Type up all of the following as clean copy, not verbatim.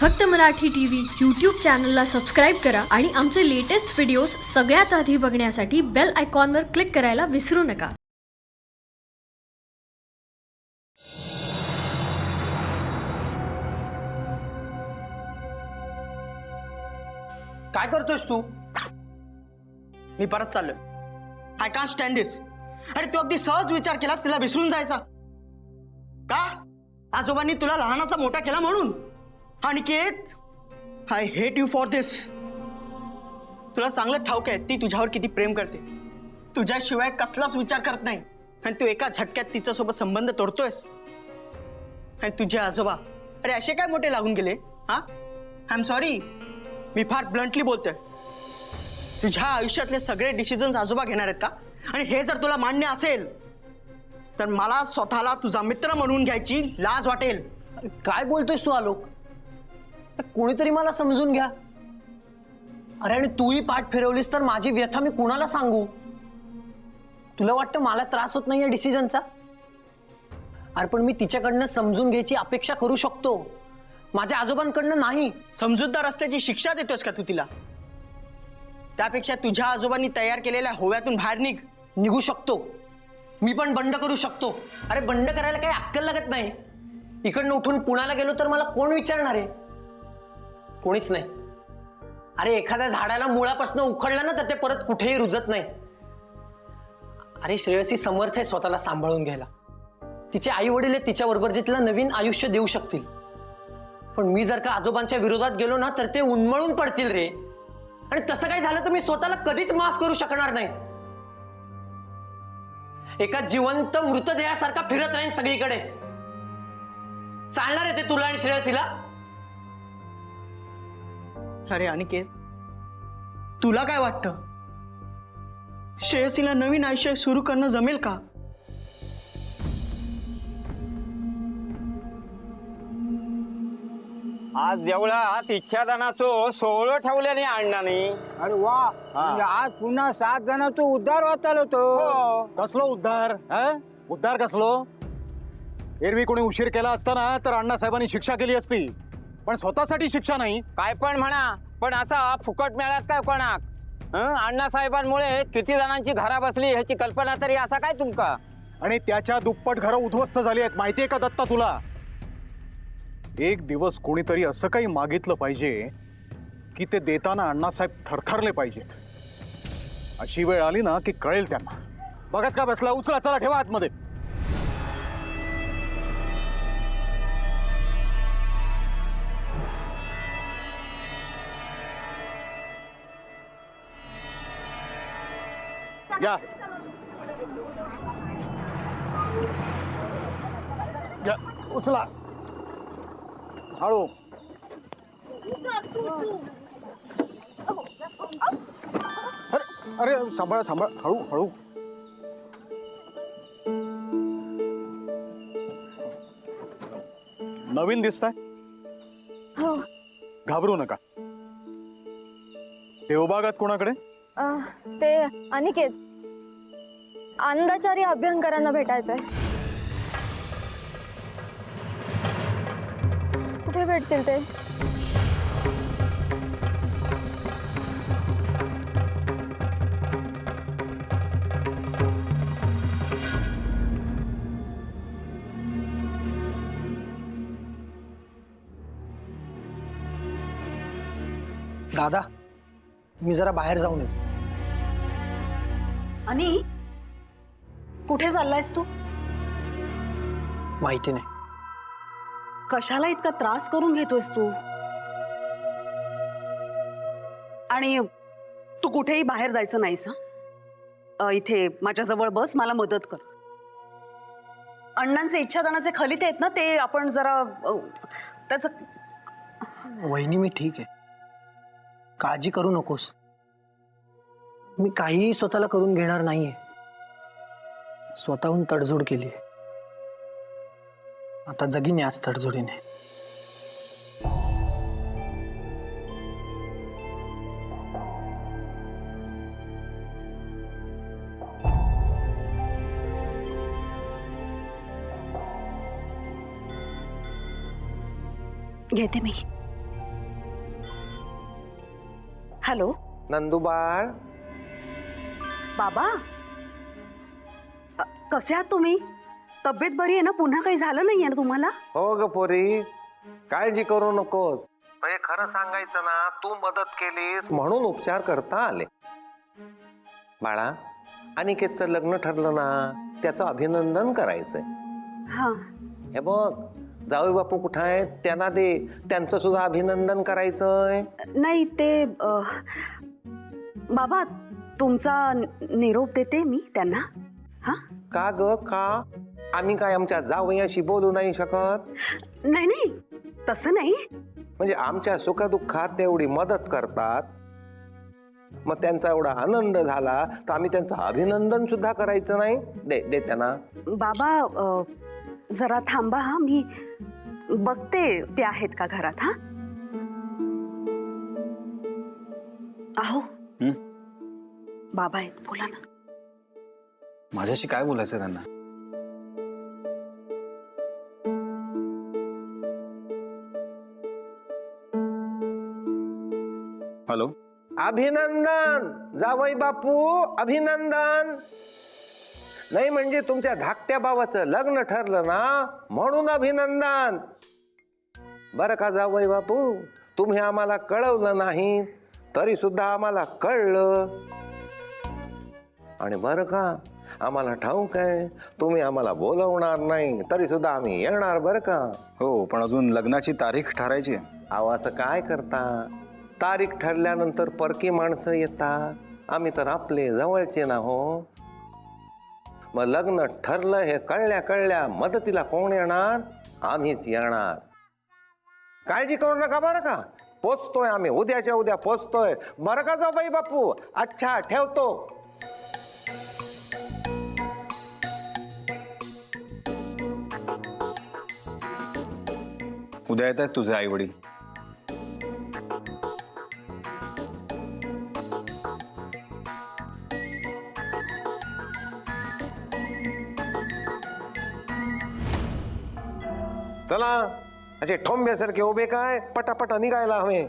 फक्त Marathi TV YouTube चॅनलला subscribe करा आणि आमचे लेटेस्ट व्हिडिओज सगळ्यात आधी बघण्यासाठी बेल आयकॉनवर क्लिक करायला विसरू नका. काय करतोयस तू? मी परत चाललोय. आय कांट स्टँड दिस. अरे तू अगदी सहज विचार केलास तिला विसरून जायचा का? आजोबांनी तुला लहानाचा मोठा केला म्हणून. Aniket, I hate you for this. तुला चांगलं ठाऊक आहे ती तुझ्यावर किती प्रेम करते. तुझ्याशिवाय कसलाच विचार करत नाही आणि तू एका झटक्यात तिच्यासोबत संबंध तोडतोयस. आणि तुझे आजोबा अरे असे काय मोठे लागून गेले? हा, आय एम सॉरी. मी फार ब्लंटली बोलतोय. तुझ्या आयुष्यातले सगळे डिसिजन्स आजोबा घेणार आहेत का? आणि हे जर तुला मान्य असेल तर मला स्वतःला तुझा मित्र म्हणून घ्यायची लाज वाटेल. काय बोलतोयस तू आलोक? कोणीतरी मला समजून घ्या. अरे आणि तूही पाठ फिरवलीस तर माझी व्यथा मी कुणाला सांगू? तुला वाटतं मला त्रास होत नाहीये डिसिजनचा? अरे पण मी तिच्याकडनं समजून घ्यायची अपेक्षा करू शकतो, माझ्या आजोबांकडनं नाही. समजूतदार असल्याची शिक्षा देतोस का तू तिला? त्यापेक्षा तुझ्या आजोबांनी तयार केलेल्या होव्यातून बाहेर निघू शकतो. मी पण बंड करू शकतो. अरे बंड करायला काही अक्कल लागत नाही. इकडनं उठून पुण्याला गेलो तर मला कोण विचारणार आहे? कोणीच नाही. अरे एखाद्या झाडाला मुळापासून उखडलं ना तर ते परत कुठेही रुजत नाही. अरे श्रेयसी समर्थ आहे स्वतःला सांभाळून घ्यायला. तिचे आई वडील आहेत तिच्याबरोबर जे तिला नवीन आयुष्य देऊ शकतील. पण मी जर का आजोबांच्या विरोधात गेलो ना तर ते उन्मळून पडतील रे. आणि तसं काही झालं तर मी स्वतःला कधीच माफ करू शकणार नाही. एका जिवंत मृतदेहासारखा फिरत राहीन सगळीकडे. चालणार आहे ते तुला आणि श्रेयसीला? अरे अनिकेत, तुला काय वाटतं श्रेयसीला नवीन आयुष्य सुरू करणं जमेल का? आज देवळात इच्छादानाचं सोहळं ठेवल्याने अण्णाने. अरे वा, म्हणजे आज पुन्हा 7 जणांचा उद्धार वाचाल होतो. कसलो उद्धार? उद्धार कसलो? एरवी कोणी उशीर केला असताना तर अण्णासाहेबांनी शिक्षा केली असती, पण स्वतःसाठी शिक्षा नाही. काय पण म्हणा, पण असा फुकट मिळाला काय कोणाक? अण्णासाहेबांमुळे किती जणांची घरा बसली ह्याची कल्पना तरी असा काय तुमका? आणि त्याच्या दुप्पट घरं उद्ध्वस्त झाली आहेत. माहितीये का दत्ता तुला? एक दिवस कोणीतरी असं काही मागितलं पाहिजे की ते देताना अण्णासाहेब थरथरले पाहिजेत. अशी वेळ आली ना की कळेल त्यांना. बघत का बसला? उचला, चला ठेवा आतमध्ये. या या, उचला हळू. अरे सांभाळ सांभाळ, हळू हळू. नवीन दिसताय? हो. घाबरू नका. देवबागात कोणाकडे? ते अनिकेत, आनंदाचारी अभ्यंकरांना भेटायचंय. कुठे भेटतील ते? दादा, मी जरा बाहेर जाऊन येतो. आणि कुठे चाललायस तू? माहिती नाही. कशाला इतका त्रास करून घेतोयस तू? आणि तू कुठेही बाहेर जायचं नाहीस. इथे माझ्या जवळ बस, मला मदत कर. अण्णांचे इच्छादानाचे खलिते आहेत ना, ते आपण जरा त्याच. वहिनी मी ठीक आहे, काळजी करू नकोस. मी काहीही स्वतःला करून घेणार नाहीये. स्वतःहून तडजोड केली आहे. आता जगीन याच तडजोडीने. घेते मी. हॅलो नंदूबाळ, बाबा, कसे आहात तुम्ही? तब्येत बरी आहे ना? पुन्हा काही झालं नाहीये ना तुम्हाला? हो ग पोरी, काळजी करू नकोस. म्हणजे खरं सांगायचं ना, तू मदत केलीस म्हणून उपचार करता आले. बाळा, अनिकेतचं लग्न ठरलं ना, त्याचं अभिनंदन करायचंय. हा. हे बघ, जावई बापू कुठं आहेत त्यांना दे, त्यांचं सुद्धा अभिनंदन करायचंय. नाही ते बाबा, तुमचा निरोप देते मी त्यांना. हा. का ग का? आम्ही काय आमच्या जावयाशी बोलू नाही शकत? नाही नाही, तसं नाही. म्हणजे आमच्या सुखदुःखात ते एवढी मदत करतात, मग त्यांचा एवढा आनंद झाला तर आम्ही त्यांचं अभिनंदन सुद्धा करायचं नाही? दे दे त्यांना. बाबा, जरा थांबा हा, मी बघते ते आहेत का घरात. हा. अहो, बाबा आहेत, बोला ना. माझ्याशी काय बोलायचं त्यांना? हॅलो. अभिनंदन जावई बापू, अभिनंदन. नाही म्हणजे तुमच्या धाकट्या भावाचं लग्न ठरलं ना म्हणून अभिनंदन. बरं का जावई बापू, तुम्ही आम्हाला कळवलं नाही तरी सुद्धा आम्हाला कळलं. आणि बरं का, आम्हाला ठाऊक आहे तुम्ही आम्हाला बोलवणार नाही तरी सुद्धा आम्ही येणार बरं का. हो, पण अजून लग्नाची तारीख ठरायची आहे. अहो असं काय करता? तारीख ठरल्यानंतर परकी माणसं येतात, आम्ही तर आपले जवळचे ना हो. मग लग्न ठरलं हे कळल्या कळल्या मदतीला कोण येणार? आम्हीच येणार. काळजी करू नका बरं का. पोचतोय आम्ही, उद्याच्या उद्या पोचतोय बरं का जावई बापू. अच्छा, ठेवतो. उद्या येत आहेत तुझे आई वडील. चला, असे ठोंब्यासारखे उभे काय? पटापटा निघायला हवे.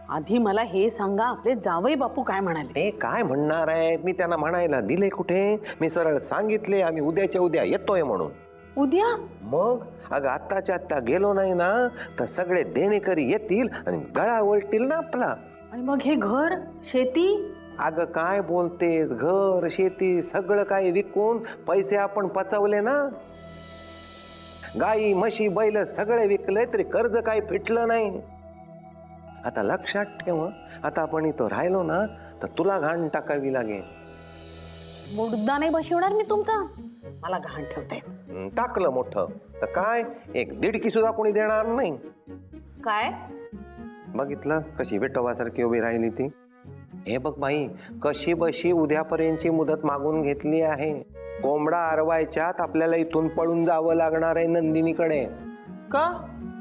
आधी मला हे सांगा, आपले जावई बापू काय म्हणाले? ते काय म्हणणार आहेत? मी त्यांना म्हणायला दिले कुठे? मी सरळ सांगितले आम्ही उद्याच्या उद्या येतोय म्हणून. उद्या? मग अगं आत्ताच्या आत्ता गेलो नाही ना तर सगळे देणेकरी येतील आणि गळा वळतील ना आपला. आणि मग हे घर, शेती? अगं काय बोलतेस? घर शेती सगळं काय विकून पैसे आपण पचवले ना. गाई म्हशी बैल सगळे विकले तरी कर्ज काही फिटलं नाही. आता लक्षात ठेव, आता आपण इथं राहिलो ना तर तुला घाण टाकावी लागेल. मुर्दा नाही बसवणार मी तुमचा, मला घाण ठेवताय. टाकलं मोठं तर काय, एक दीडकी सुद्धा कोणी देणार नाही. काय बघितलं कशी विठोबासारखी उभी राहिली ती. हे बघ बाई, कशी बशी उद्यापर्यंतची मुदत मागून घेतली आहे. कोंबडा अरवायच्यात आपल्याला इथून पळून जावं लागणार आहे नंदिनीकडे. का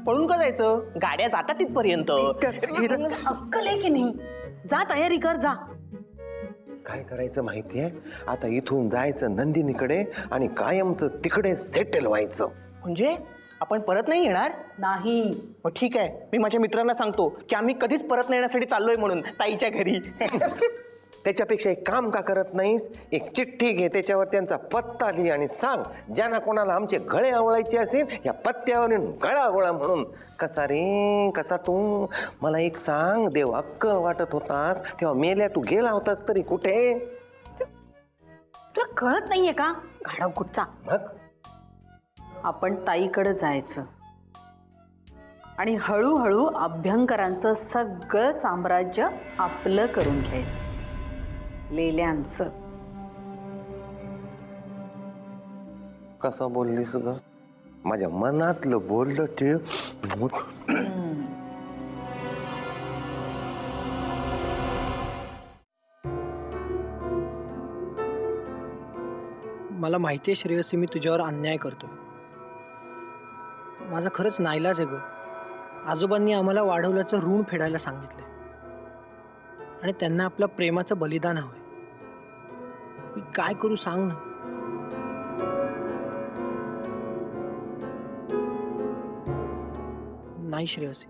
पळून का जायचं? गाड्या जातात तिथपर्यंत. अक्कल आहे की नाही? जा तयारी कर, जा. काय करायचं माहितीये? आता इथून जायचं नंदिनीकडे आणि कायमचं तिकडे सेटल व्हायचं. म्हणजे आपण परत नाही येणार? नाही. मग ठीक आहे, मी माझ्या मित्रांना सांगतो की आम्ही कधीच परत नाही येण्यासाठी चाललोय म्हणून ताईच्या घरी. त्याच्यापेक्षा एक काम का करत नाहीस? एक चिठ्ठी घे, त्याच्यावर त्यांचा पत्ता लिही आणि सांग, ज्यांना कोणाला आमचे गळे आवळायचे असतील या पत्त्यावरून गळा आवळा म्हणून. कसा रे कसा तू? मला एक सांग, देव अक्कल वाटत होतास तेव्हा मेल्या तू गेला होतास तरी कुठे? तुला कळत नाहीये का? गाढव कुठचा. मग आपण ताईकडे जायचं आणि हळूहळू अभ्यंकरांचं सगळं साम्राज्य आपलं करून घ्यायचं, लेल्यांचं. कसं बोललीस ग? माझ्या मनातलं बोललं ते. मला माहिती आहे श्रेयसी, मी तुझ्यावर अन्याय करतो. माझा खरंच नाईलाज आहे ग. आजोबांनी आम्हाला वाढवल्याचं ऋण फेडायला सांगितलंय आणि त्यांना आपल्या प्रेमाचं बलिदान हवंय. मी काय करू सांग ना. नाही श्रेयसी,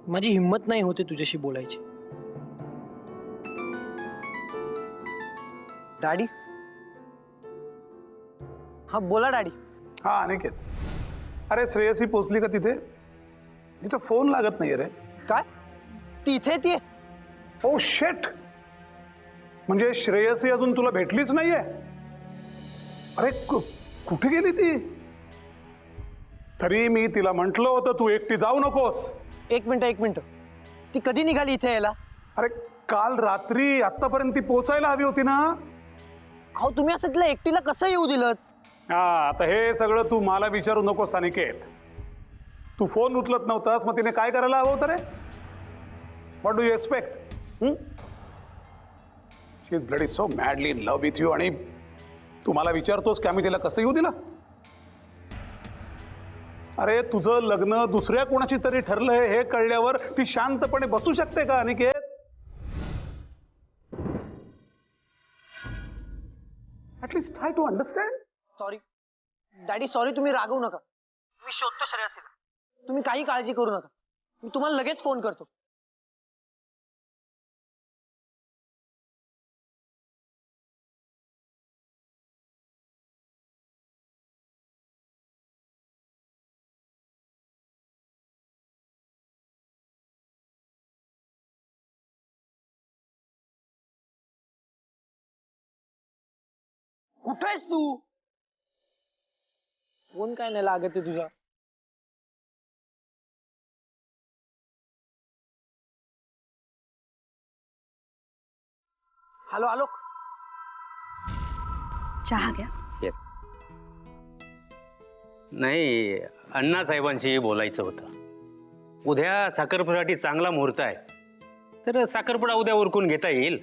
माझी हिंमत नाही होते तुझ्याशी बोलायची. डॅडी. हा बोला डॅडी. हा अनिकेत, अरे श्रेयसी पोचली का तिथे? तिचा फोन लागत नाहीये रे. काय तिथे ती? ओ शेट, म्हणजे श्रेयसी अजून तुला भेटलीच नाहीये? अरे कुठे गेली ती? तरी मी तिला म्हंटल होतं तू एकटी जाऊ नकोस. एक मिनिट, ती कधी निघाली इथे यायला? अरे काल रात्री, आतापर्यंत ती पोचायला हवी होती ना. अहो तुम्ही असं तिला एकटीला कसं येऊ दिलं? हा, आता हे सगळं तू मला विचारू नकोस अनिकेत. तू फोन उचलत नव्हतास, मग तिने काय करायला हवं होतं रे? What do you expect? She is bloody so madly in love with you, आणि तू मला विचारतोस की आम्ही तिला कसं येऊ दिलं? अरे तुझं लग्न दुसऱ्या कोणाशी तरी ठरलंय हे कळल्यावर ती शांतपणे बसू शकते का Aniket? At least try to understand. Sorry daddy, sorry. तुम्ही रागवू नका. मी शोधतो श्रेयसीला. तुम्ही काही काळजी करू नका. मी तुम्हाला लगेच फोन करतो. कुठे आहेस तू? फोन काय नाही लागत आहे तुझा. हॅलो आलोक. चहा घ्या. नाही, अण्णासाहेबांशी बोलायचं होतं. उद्या साखरपुड्यासाठी चांगला मुहूर्त आहे, तर साखरपुडा उद्या उरकून घेता येईल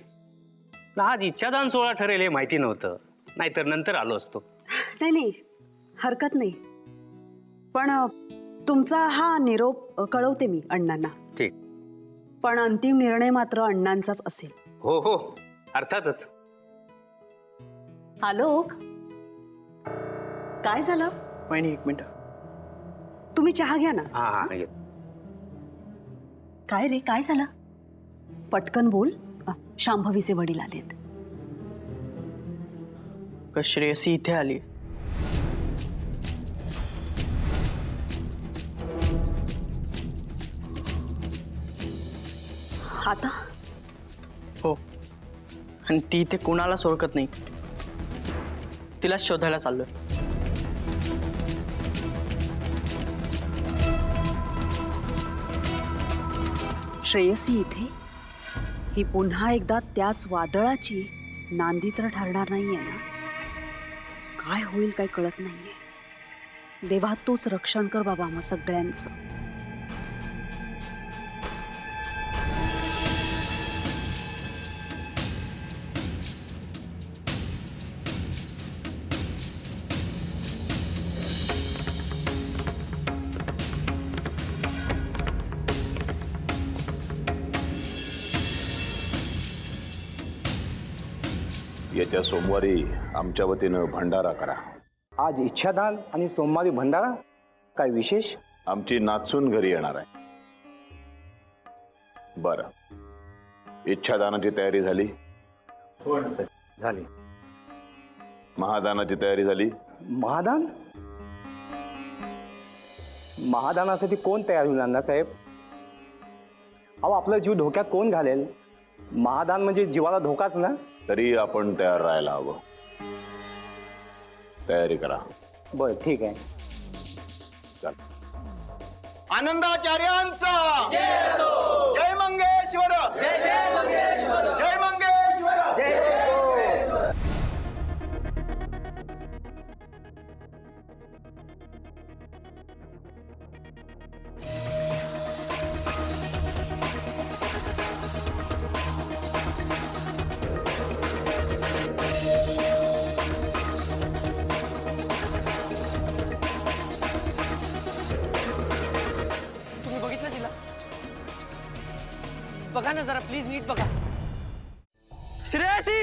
ना? आज इच्छादान सोहळा ठरेल हे माहिती नव्हतं, नाहीतर नंतर आलो असतो. नाही, हरकत नाही. पण तुमचा हा निरोप कळवते मी अण्णांना. ठीक. पण अंतिम निर्णय मात्र अण्णांचाच असेल. हो, अर्थातच. आलोक, काय झालं? वहिनी एक मिनिट. तुम्ही चहा घ्या ना. हा. काय रे, काय झालं? पटकन बोल. शांभवीचे वडील आलेत. का श्रेयसी इथे आली? आता हो, आणि ती इथे कोणालाच ओळखत नाही. तिलाच शोधायला चाललोय. श्रेयसी इथे? ही पुन्हा एकदा त्याच वादळाची नांदी तर ठरणार नाहीये ना? काय होईल काय कळत नाहीये. देवा तूच रक्षण कर बाबा मग सगळ्यांचं. येत्या सोमवारी आमच्या वतीनं भंडारा करा. आज इच्छादान आणि सोमवारी भंडारा? काय विशेष? आमची नाचून घरी येणार आहे. बरं, इच्छादानाची तयारी झाली? हो सर, झाली. महादानाची तयारी झाली? महादान? महादानासाठी कोण तयार होईल अण्णासाहेब? अहो आपला जीव धोक्यात कोण घालेल? महादान म्हणजे जीवाला धोकाच ना. तरी आपण तयार राहायला हवं. तयारी करा. बरं ठीक आहे. चल. आनंदाचार्यांचा जय मंगेश्वर. जय मंगेश्वर. बघा ना जरा प्लीज, नीट बघा. श्रेयसी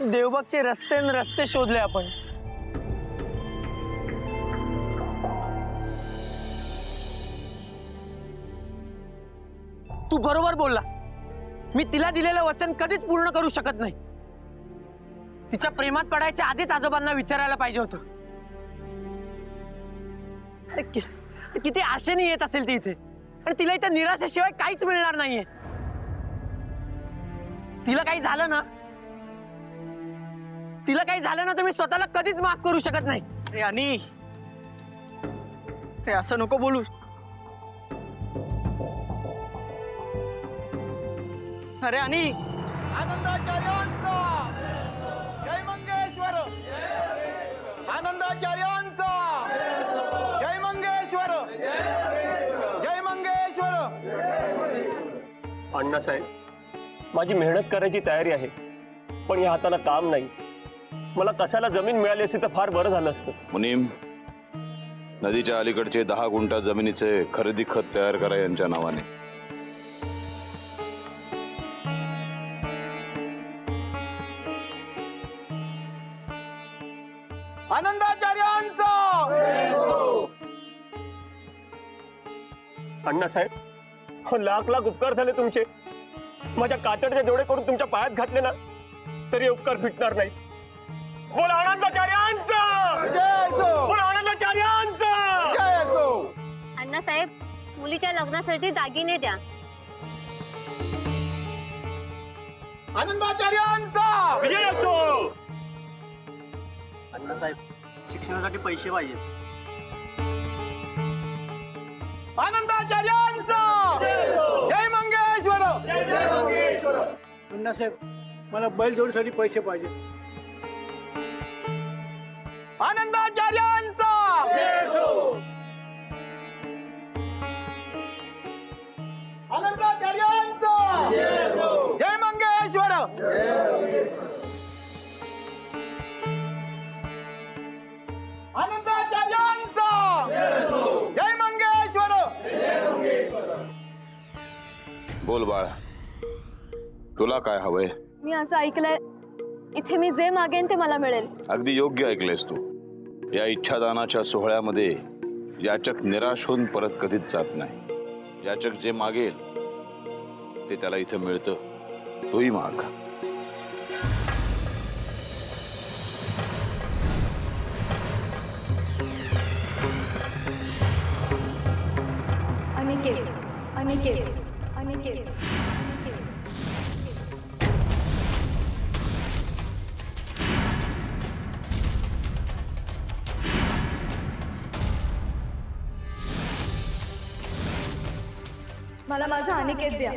देवबागचे रस्ते न रस्ते शोधले आपण. तू बरोबर बोललास. मी तिला दिलेलं वचन कधीच पूर्ण करू शकत नाही. तिच्या प्रेमात पडायच्या आधीच आजोबांना विचारायला पाहिजे होतं. अरे किती आशेने येत असेल ती इथे, आणि तिला इथे निराशेशिवाय काहीच मिळणार नाहीये. तिला काही झालं ना तर मी स्वतःला कधीच माफ करू शकत नाही. अरे आणि असं नको बोलू. अरे आणि आनंदाचार्यांचा जय मंगेश्वर. आनंदाचार्यांचा जय मंगेश्वर. जय मंगेश्वर. अण्णासाहेब, माझी मेहनत करायची तयारी आहे, पण या हाताला काम नाही. मला कशाला जमीन मिळाली असती तर फार बरं झालं असतं. मुनीम, नदीच्या अलीकडचे 10 गुंठा जमिनीचे खरेदी खत तयार करा यांच्या नावाने. आनंदाचार्यांचा. अण्णासाहेब, लाख लाख उपकार झाले तुमचे. माझ्या कातडचे डोळे करून तुमच्या पायात घातले ना तरी उपकार फिटणार नाही. बोल आनंदाचार्यांचा. बोल आनंदाचार्यांचा. अण्णासाहेब, मुलीच्या लग्नासाठी दागिने द्या. आनंदाचार्यांचा विजय असो. अण्णासाहेब, शिक्षणासाठी पैसे पाहिजे. आनंदाचार्यांचा जय मंगेश्वर. अण्णासाहेब, मला बैलजोडीसाठी पैसे पाहिजे. आनंदाचार्यांचा. आनंदाचार्यांचा जय मंगेश्वर. आनंदाचार्यांचा जय मंगेश्वर. बोल बाळा, तुला काय हवंय? मी असं ऐकलंय, इथे मी जे मागेन ते मला मिळेल. अगदी योग्य ऐकलंयस तू. या इच्छादानाच्या सोहळ्यामध्ये याचक निराश होऊन परत कधीच जात नाही. याचक जे मागेल ते त्याला इथं मिळतं. तोही माग. अनिकेत, अनिकेत, अनिकेत. मला माझा अनिकेत द्या.